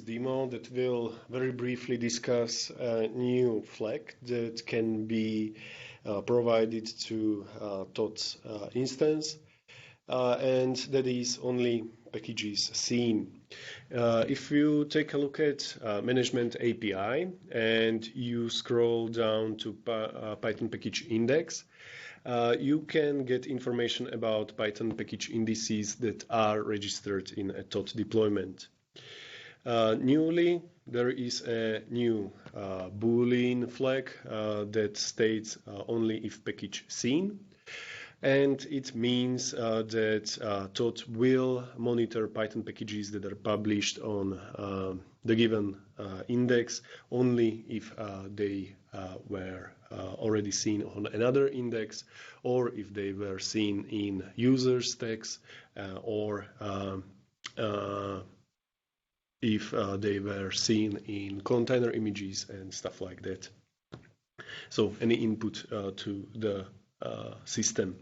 demo that will very briefly discuss a new flag that can be provided to Thoth instance, and that is only packages seen. If you take a look at management API and you scroll down to Python package index, you can get information about Python package indices that are registered in a Thoth deployment. Newly, there is a new Boolean flag that states only if package seen. And it means that Thoth will monitor Python packages that are published on the given index only if they were already seen on another index, or if they were seen in users tags, or if they were seen in container images and stuff like that. So any input to the system.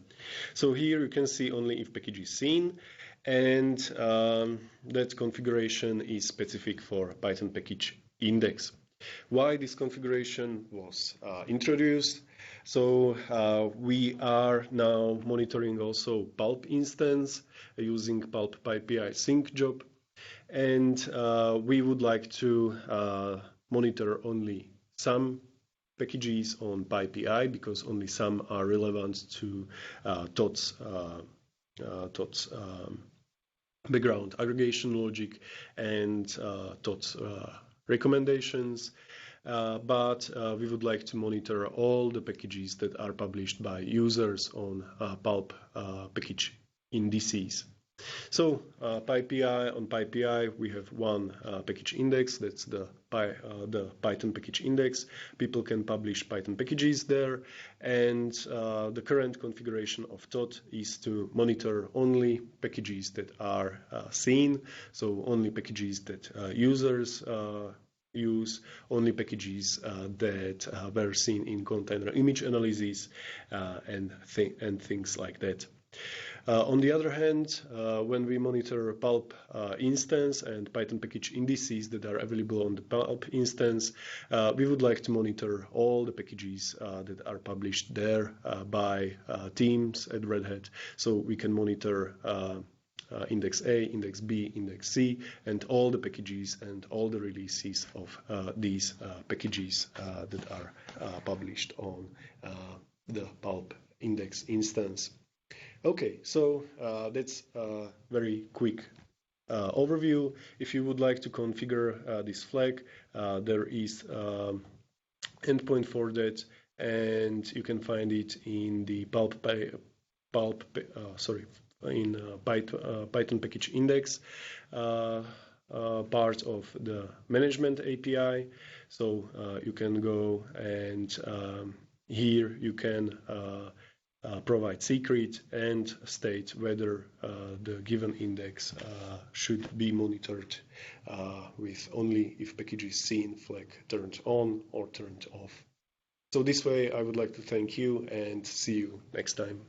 So here you can see only if package is seen, and that configuration is specific for Python package index. Why this configuration was introduced? So we are now monitoring also Pulp instance using Pulp PyPI sync job, and we would like to monitor only some packages on PyPI because only some are relevant to Thoth's background aggregation logic and Thoth's recommendations. But we would like to monitor all the packages that are published by users on Pulp package indices. So on PyPI we have one package index, that's the Python package index. People can publish Python packages there, and the current configuration of Thoth is to monitor only packages that are seen, so only packages that users use, only packages that were seen in container image analysis and things like that. On the other hand, when we monitor Pulp instance and Python package indices that are available on the Pulp instance, we would like to monitor all the packages that are published there by teams at Red Hat. So we can monitor index A, index B, index C, and all the packages and all the releases of these packages that are published on the Pulp index instance. Okay, so that's a very quick overview. If you would like to configure this flag, there is endpoint for that, and you can find it in the Python package index part of the management API. So you can go and here you can provide secret and state whether the given index should be monitored with only if package is seen flag turned on or turned off. So this way I would like to thank you and see you next time.